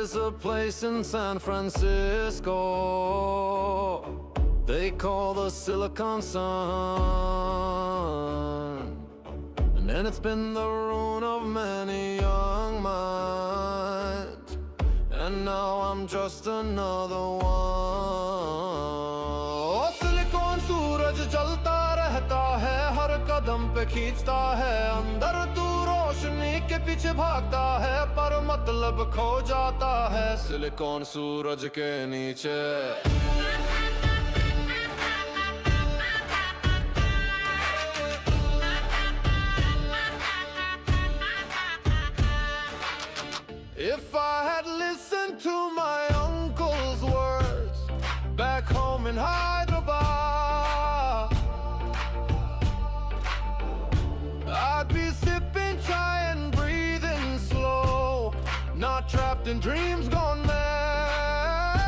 is a place in San Francisco they call the Silicon Sun, and it's been the ruin of many young minds, and now I'm just another one. Silicon सूरज जलता रहता है, हर कदम पे खींचता है, अंदर तू रोशनी के पीछे भागता है, पर मतलब खो जाता है सिलिकॉन सूरज के नीचे। If I had listened to my uncle's words back home in Hyderabad, I'd be sipping chai and breathing slow, not trapped in dreams gone mad.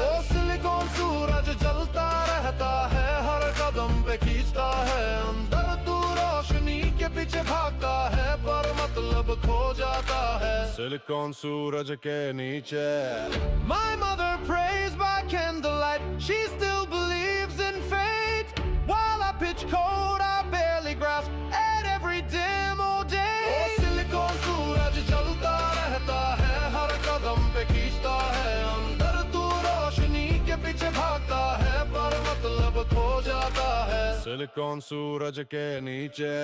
Oh, silicon सूरज जलता रहता है, हर कदम पे खींचता है, अंदर तू रोशनी के पीछे भागता है, पर मतलब खो जाता है सिलिकॉन सूरज के नीचे। My mother prays by candlelight, she still believes in fate, while I pitch code I barely grasp at every demo day. Oh, silicon सूरज जलता रहता है, हर कदम पे खींचता है, अंदर तू रोशनी के पीछे भागता है, पर मतलब खो जाता है सिलिकॉन सूरज के नीचे।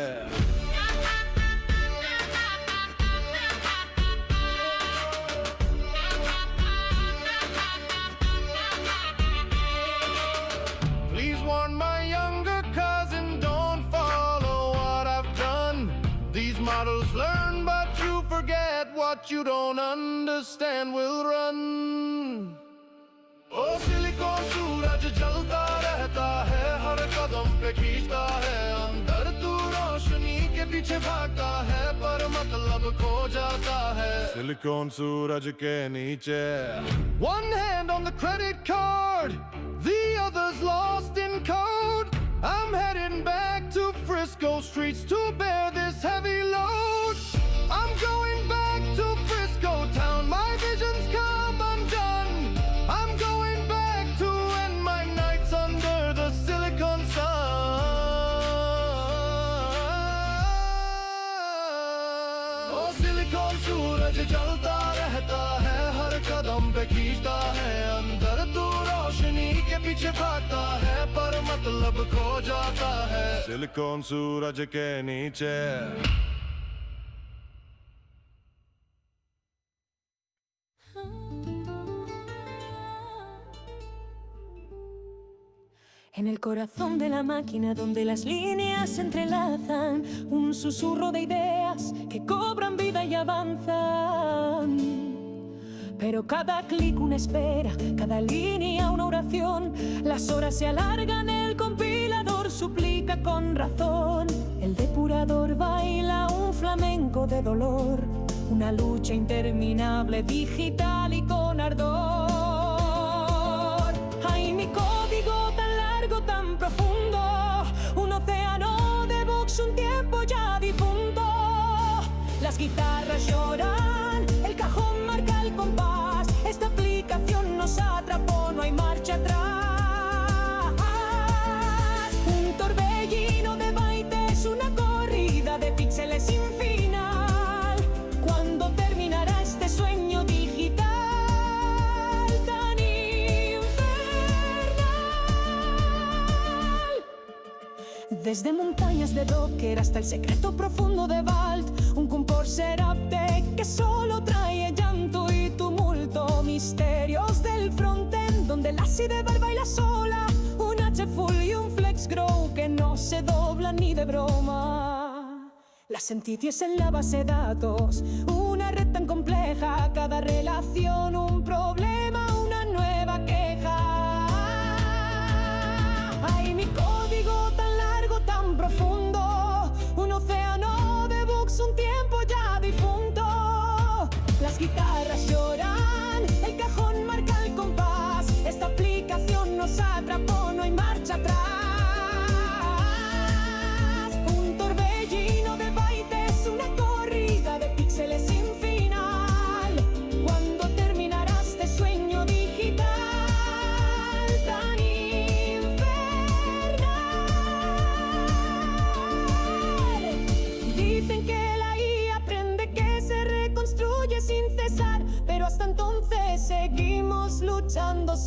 Please warn my younger cousin, don't follow what I've done. These models learn, but you forget what you don't understand will run. Oh, silicon सूरज जलता रहता है, हर कदम पे खींचता है, अंदर तू रोशनी के पीछे भागता है, पर मतलब खो जाता है सिलिकॉन सूरज के नीचे। One hand on the credit card, the other's lost in code. I'm heading back to Frisco streets to bear this heavy load. I'm going back to Frisco town, my visions come undone. I'm going back to end my nights under the silicon sun. Oh, silicon सूरज जलता रहता है, हर कदम पे खींचता है, अंदर तू रोशनी के पीछे भागता है, पर मतलब खो जाता है सिलिकॉन सूरज के नीचे। En el corazón de la máquina donde las líneas se entrelazan, un susurro de ideas que cobran vida y avanzan. Pero cada clic una espera, cada línea una oración, las horas se alargan, el compilador suplica con razón. El depurador baila un flamenco de dolor, una lucha interminable, digital y con ardor. Ay, mi código tan largo, tan profundo, un océano de bugs, un tiempo ya difunto. Las guitarras lloran, el cajón marca el compás, esta aplicación nos atrapó, no hay marcha atrás. Un torbellino de bytes, una corrida de píxeles sin final. ¿Cuándo terminará este sueño digital tan infernal? Desde montañas de Docker hasta el secreto profundo de Vault, un composer update que solo trae llanto y tumulto. Misterios del frontend donde la C de barba y la sola, un H full y un flex grow que no se doblan ni de broma. Las entities en la base de datos, una red tan compleja, cada relación un problema, una nueva queja. Ay, mi código tan largo, tan profundo, un océano de bugs, un tiempo ya difunto. Las guitarras lloran, el cajón marca el compás, esta aplicación nos atrapó, no hay marcha atrás. Un torbellino de bytes, una corrida de píxeles sin final.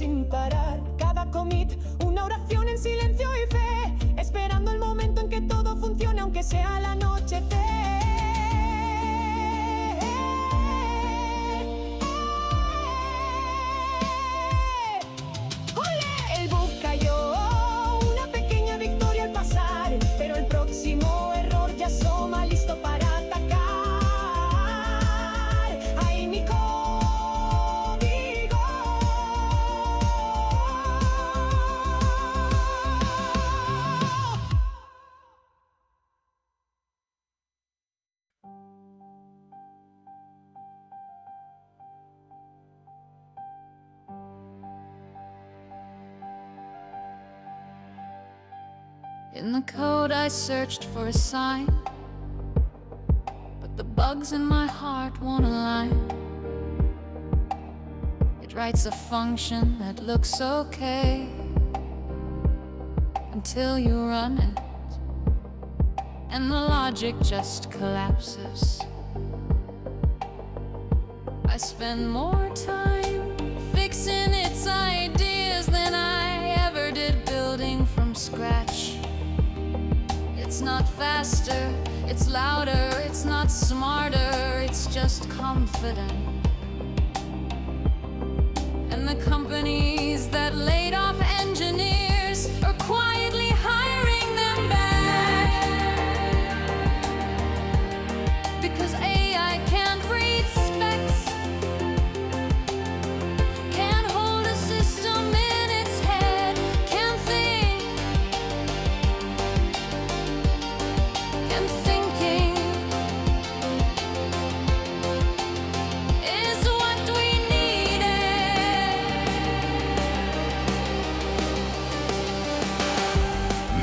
sin parar. Cada commit, una oración en silencio y fe, esperando el momento en que todo funcione, aunque sea al anochecer. ¡Ole! El bug cayó, una pequeña victoria al pasar, pero el próximo error ya asoma, listo para atacar. ¡Ay, mi código! In the code I searched for a sign, but the bugs in my heart won't align. It writes a function that looks okay until you run it, and the logic just collapses. I spend more time fixing its ideas than I ever did building from scratch. It's not faster, it's louder, it's not smarter, it's just confident. And the companies that laid off engineers are quietly hiring them back, because AI can't read specs, can't hold a system in its head, can't think. And thinking is what we needed.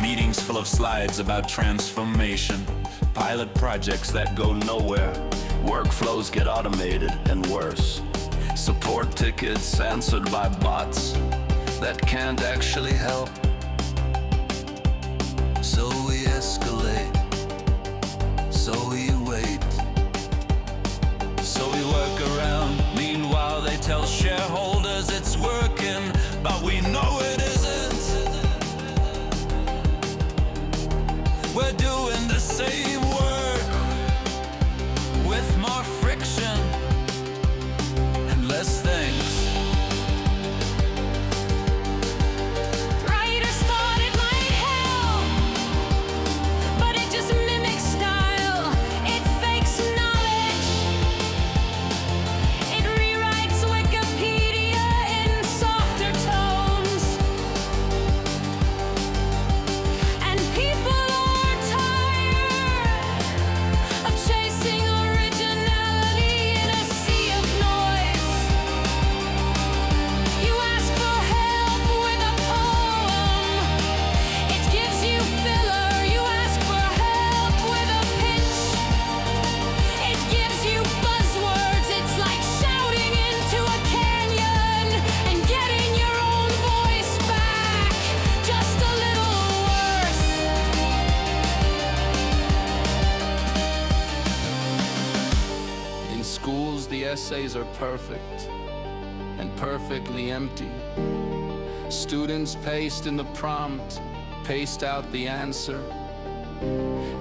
Meetings full of slides about transformation, pilot projects that go nowhere, workflows get automated and worse, support tickets answered by bots that can't actually help. So we escalate, so we wait, so we work around. Meanwhile they tell shareholders it's working, but we know it isn't. We're doing the same work with more friction and less things. Writers thought it might help, but it just mimics style. It fakes knowledge. It rewrites Wikipedia in softer tones. And people are tired of chasing originality in a sea of noise. You ask for help with a poem, it gives you filler. You ask for help with a pitch, it gives you buzzwords. It's like shouting into a canyon and getting your own voice back, just a little worse. In schools, the essays are perfect and perfectly empty. Students paste in the prompt, paste out the answer,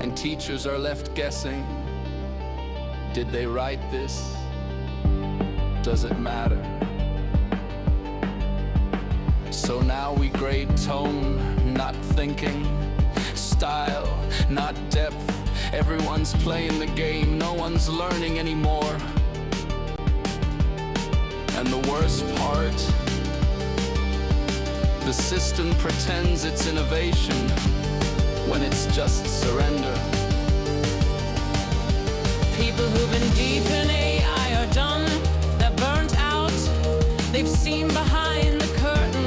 and teachers are left guessing. Did they write this? Does it matter? So now we grade tone, not thinking, style, not depth. Everyone's playing the game, no one's learning anymore. And the worst part, the system pretends it's innovation when it's just surrender. People who've been deep in AI are done, they're burnt out, they've seen behind the curtain.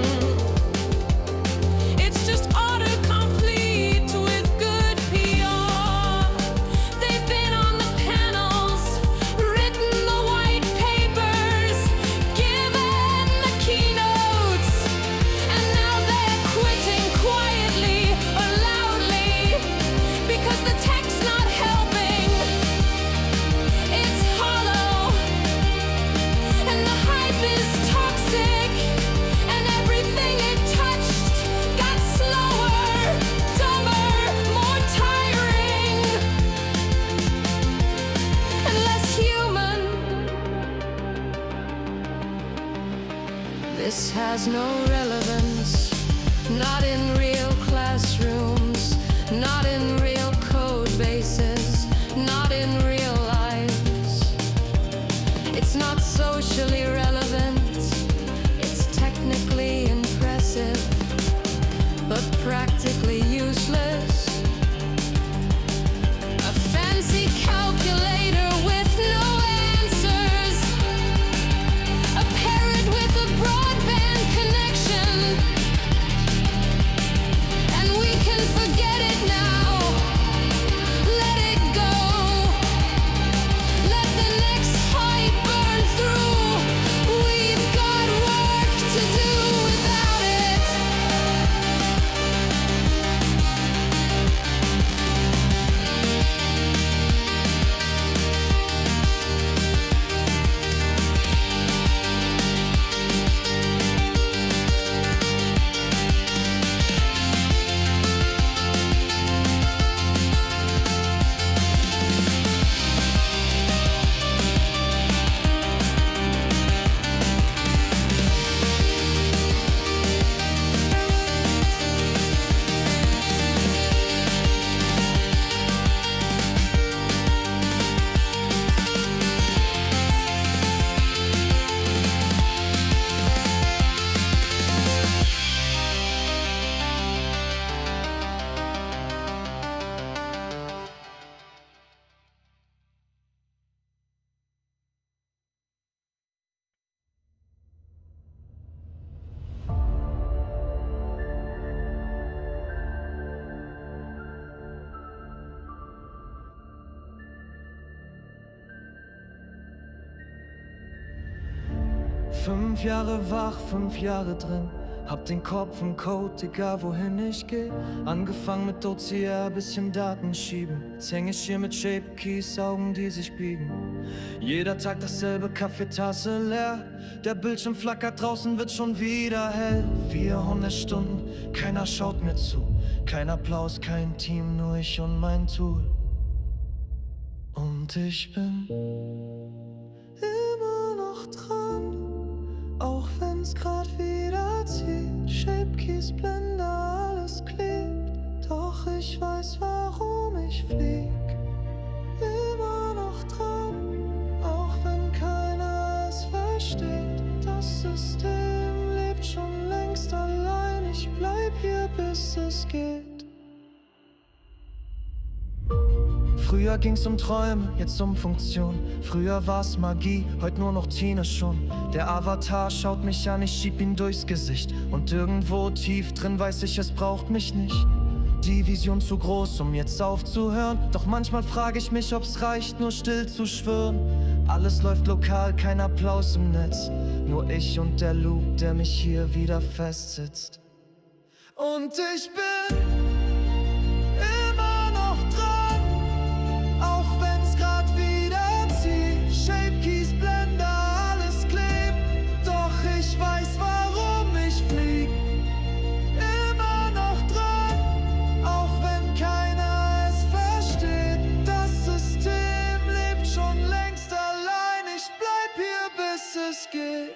It's just autocomplete with good PR. They've been on the panels, written the white papers, given the keynotes, and now they're quitting quietly or loudly because has no relevance. Not in real classrooms, not in real code bases, not in real lives. It's not socially relevant, it's technically impressive, but practically useless. A fancy calculator with no answers, a parrot with a broadband connection, and we can forget it now. Let it go. Let the next hype burn through. We've got work to do without it. Fünf Jahre wach, 5 Jahre drin. Hab den Kopf im Code, egal wohin ich geh. Angefangen mit OCR, bisschen Daten schieben. Jetzt häng ich hier mit Shape Keys, Augen, die sich biegen. Jeder Tag dasselbe, Kaffeetasse leer. Der Bildschirm flackert, draußen wird schon wieder hell. 400 Stunden, keiner schaut mir zu. Kein Applaus, kein Team, nur ich und mein Tool. Und ich bin immer noch dran, auch wenn's grad wieder zieht. Shape Keys, Blender, alles klebt. Doch ich weiß, warum ich flieg. Immer noch dran, auch wenn keiner es versteht. Das System lebt schon längst allein. Ich bleib hier, bis es geht. Früher ging's um Träume, jetzt um Funktion. Früher war's Magie, heute nur noch Tine schon. Der Avatar schaut mich an, ich schieb ihn durchs Gesicht. Und irgendwo tief drin weiß ich, es braucht mich nicht. Die Vision zu groß, um jetzt aufzuhören. Doch manchmal frage ich mich, ob's reicht, nur still zu schwören. Alles läuft lokal, kein Applaus im Netz. Nur ich und der Loop, der mich hier wieder festsitzt. Und ich bin immer noch dran, auch wenn's grad wieder zieht. Shape Keys, Blender, alles klebt. Doch ich weiß, warum ich flieg. Immer noch dran, auch wenn keiner es versteht. Das System lebt schon längst allein. Ich bleib hier, bis es geht.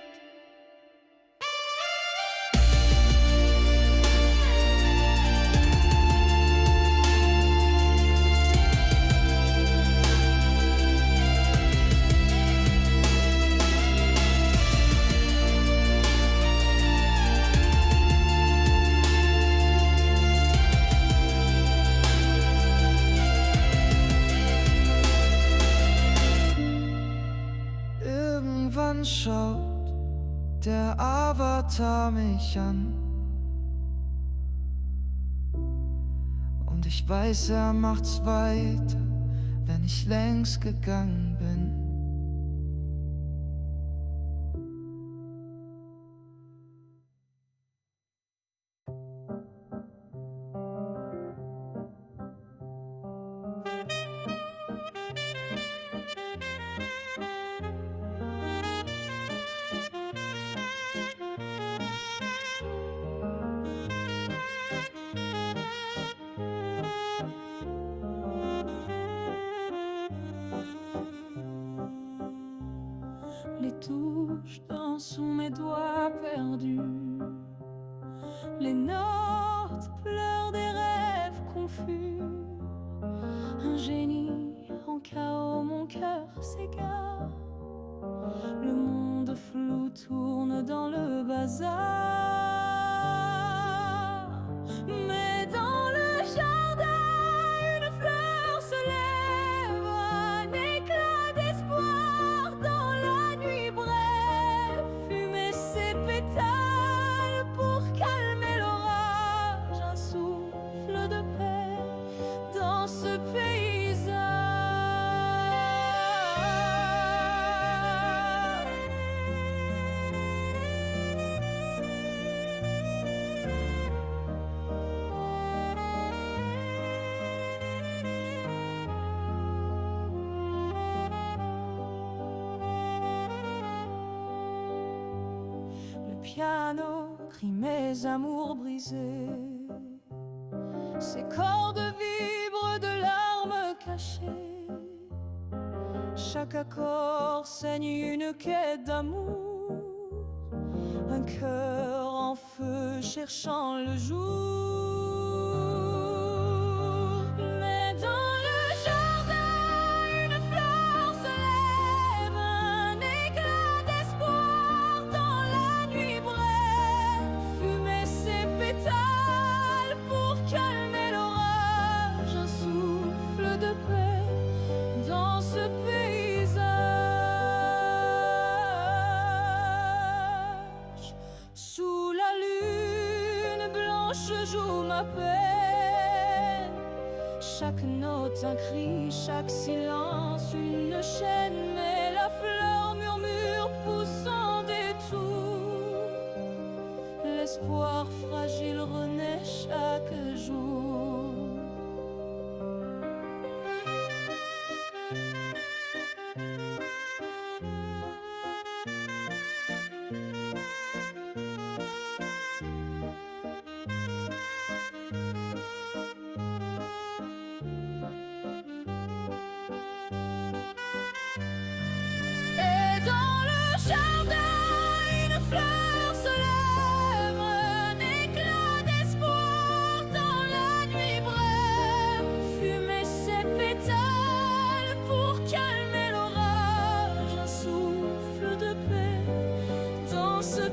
Irgendwann schaut der Avatar mich an. Und ich weiß, er macht's weiter, wenn ich längst gegangen bin. Les touches dansent sous mes doigts perdus. Les notes pleurent des rêves confus. Un génie en chaos, mon cœur s'égare. Le monde flou tourne dans le bazar. Mais dans le jardin, une fleur se lève, un éclat d'espoir dans la nuit brève. Fumer ses pétales pour calmer l'orage, un souffle de paix dans ce paysage. Le piano crie mes amours brisés. Ses cordes vibrent de larmes cachées. Chaque accord saigne une quête d'amour. Un cœur en feu cherchant le jour. Mais dans le jardin, une fleur se lève, un éclat d'espoir dans la nuit brève. Fumer ses pétales pour calmer l'orage, un souffle de paix dans ce paysage. Sous la lune blanche joue ma peine. Chaque note un cri, chaque silence une chaîne. Mais la fleur murmure poussant des tours. L'espoir fragile renaît chaque jour. Et dans le jardin, une fleur se lève, un éclat d'espoir dans la nuit brève. Fumer ses pétales pour calmer l'orage, un souffle de paix dans ce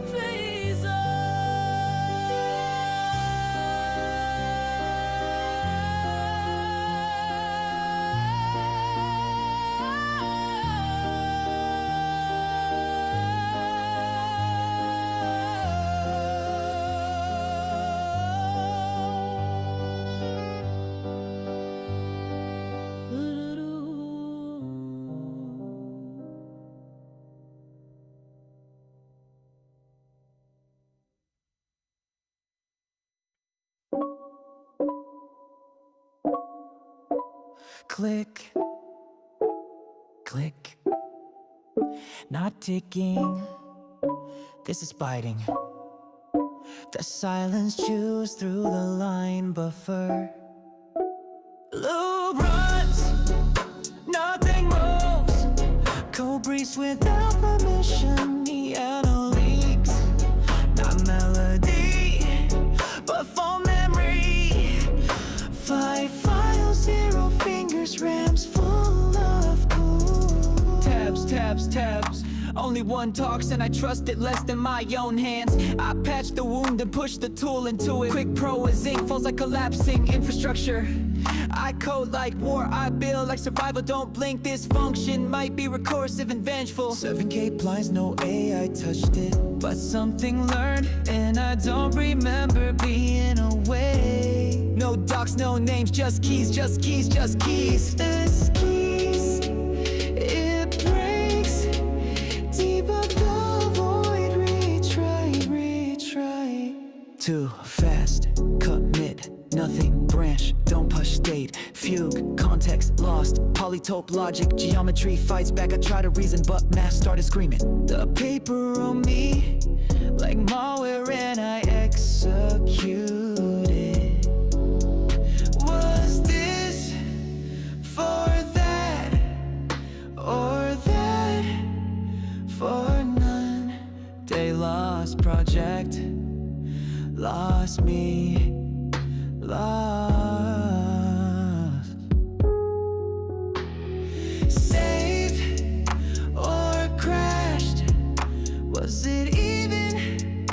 Click, click, not ticking. This is biting. The silence chews through the line buffer. Loop runs, nothing moves. Cold breeze without permission. Piano leaks, not melody, but phone memory. 5 files, 0 fingers, RAMs full of cool. Tabs, tabs, tabs. Only one talks and I trust it less than my own hands. I patch the wound and push the tool into it. Quick pro as ink falls like collapsing infrastructure. I code like war, I build like survival. Don't blink, this function might be recursive and vengeful. 7K blinds, no AI touched it, but something learned, and I don't remember being away. No docs, no names, just keys, just keys, just keys. This keys, it breaks. Debug the void, retry, retry. Too fast, commit, nothing, branch, don't push state, fugue, context lost, polytope logic, geometry fights back. I try to reason, but math started screaming. The paper on me, like malware, and I execute it. Was this for that, or that for none? Day lost project, lost saved or crashed? Was it even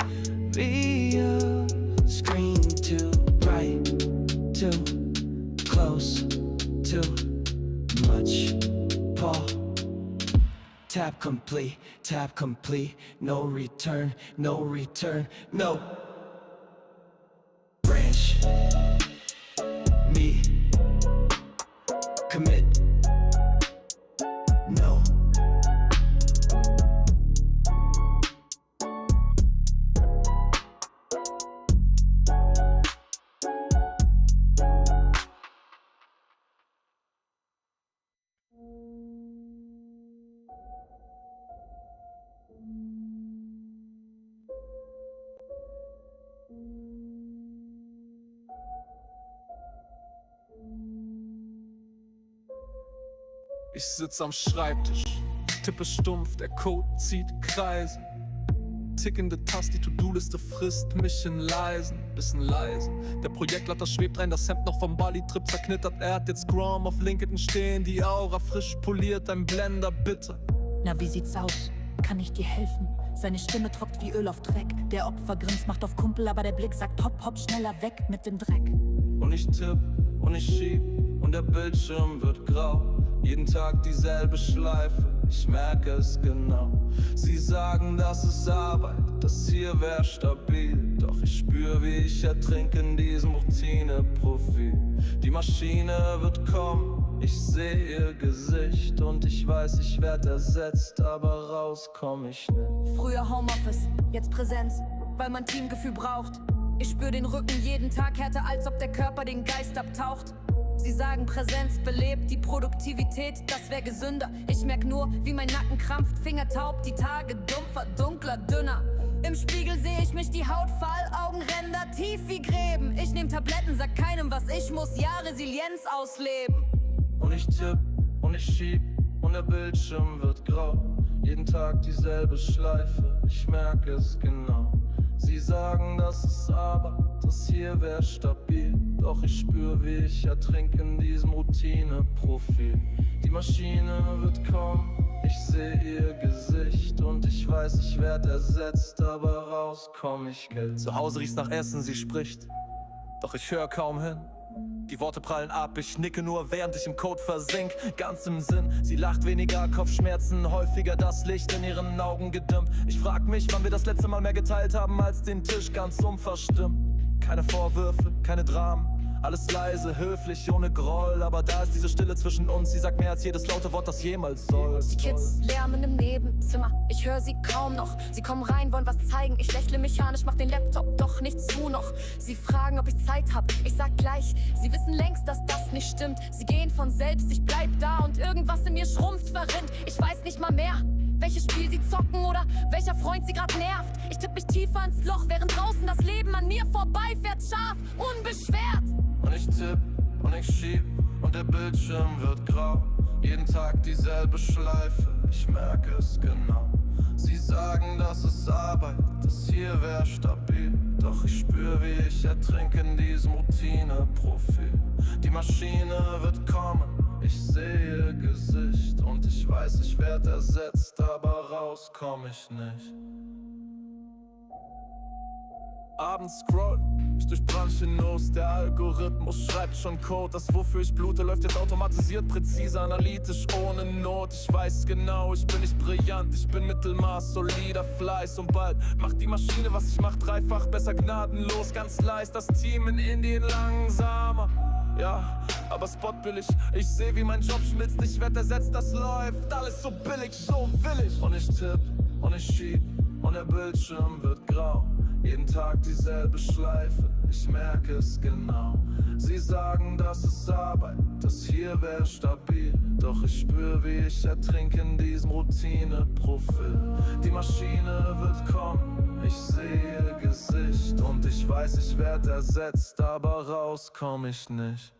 real? Screen too bright, too close, too much. Paul. Tap complete, no return, no return, no. Branch, me, commit, no. Ich sitz am Schreibtisch, tippe stumpf, der Code zieht Kreise. Tickende Taste, die To-Do-Liste frisst mich in leisen, bisschen leise. Der Projektleiter schwebt rein, das Hemd noch vom Bali-Trip zerknittert. Er hat jetzt Grom auf LinkedIn stehen, die Aura frisch poliert, ein Blender bitter. Na, wie sieht's aus? Kann ich dir helfen? Seine Stimme tropft wie Öl auf Dreck. Der Opfergrinst macht auf Kumpel, aber der Blick sagt hopp, hopp, schneller weg mit dem Dreck. Und ich tipp und ich schieb und der Bildschirm wird grau. Jeden Tag dieselbe Schleife, ich merke es genau. Sie sagen, das ist Arbeit, das hier wär stabil. Doch ich spür, wie ich ertrinke in diesem Routineprofil. Die Maschine wird kommen, ich seh ihr Gesicht. Und ich weiß, ich werd ersetzt, aber raus komm ich nicht. Früher Homeoffice, jetzt Präsenz, weil man Teamgefühl braucht. Ich spür den Rücken jeden Tag härter, als ob der Körper den Geist abtaucht. Sie sagen, Präsenz belebt die Produktivität, das wär gesünder. Ich merk nur, wie mein Nacken krampft, Finger taub, die Tage dumpfer, dunkler, dünner. Im Spiegel seh ich mich, die Haut fahl, Augenränder tief wie Gräben. Ich nehm Tabletten, sag keinem, was ich muss, ja, Resilienz ausleben. Und ich tipp und ich schieb und der Bildschirm wird grau. Jeden Tag dieselbe Schleife, ich merke es genau. Sie sagen, das ist Arbeit, das hier wär stabil. Doch ich spür, wie ich ertrinke in diesem Routineprofil. Die Maschine wird kommen, ich seh ihr Gesicht. Und ich weiß, ich werd ersetzt, aber raus komm ich Geld. Zu Hause riecht's nach Essen, sie spricht, doch ich hör kaum hin. Die Worte prallen ab, ich nicke nur, während ich im Code versink. Ganz im Sinn, sie lacht weniger, Kopfschmerzen, häufiger das Licht in ihren Augen gedimmt. Ich frag mich, wann wir das letzte Mal mehr geteilt haben, als den Tisch ganz unverstimmt. Keine Vorwürfe, keine Dramen, alles leise, höflich, ohne Groll. Aber da ist diese Stille zwischen uns, sie sagt mehr als jedes laute Wort, das jemals soll. Die Kids lärmen im Nebenzimmer, ich höre sie kaum noch. Sie kommen rein, wollen was zeigen, ich lächle mechanisch, mach den Laptop doch nicht zu noch. Sie fragen, ob ich Zeit hab, ich sag gleich. Sie wissen längst, dass das nicht stimmt. Sie gehen von selbst, ich bleib da und irgendwas in mir schrumpft, verrinnt. Ich weiß nicht mal mehr, welches Spiel sie zocken oder welcher Freund sie grad nervt. Ich tipp mich tiefer ins Loch, während draußen das Leben an mir vorbeifährt, scharf, unbeschwert. Und ich tipp und ich schieb und der Bildschirm wird grau. Jeden Tag dieselbe Schleife, ich merke es genau. Sie sagen, das ist Arbeit, das hier wär stabil. Doch ich spür, wie ich ertrinke in diesem Routineprofil. Die Maschine wird kommen, ich seh ihr Gesicht. Und ich weiß, ich werd ersetzt, aber raus komm ich nicht. Abends scroll ich durch Branchenos, der Algorithmus schreibt schon Code. Das, wofür ich blute, läuft jetzt automatisiert, präzise, analytisch, ohne Not. Ich weiß genau, ich bin nicht brillant, ich bin Mittelmaß, solider Fleiß. Und bald macht die Maschine, was ich mach, dreifach besser, gnadenlos, ganz leist. Das Team in Indien langsamer, ja, aber spotbillig. Ich seh, wie mein Job schmilzt, ich werd ersetzt, das läuft alles so billig, so willig. Und ich tipp und ich schieb und der Bildschirm wird grau. Jeden Tag dieselbe Schleife, ich merke es genau. Sie sagen, das ist Arbeit, das hier wär stabil. Doch ich spür, wie ich ertrinke in diesem Routineprofil. Die Maschine wird kommen, ich seh ihr Gesicht. Und ich weiß, ich werd ersetzt, aber raus komm ich nicht.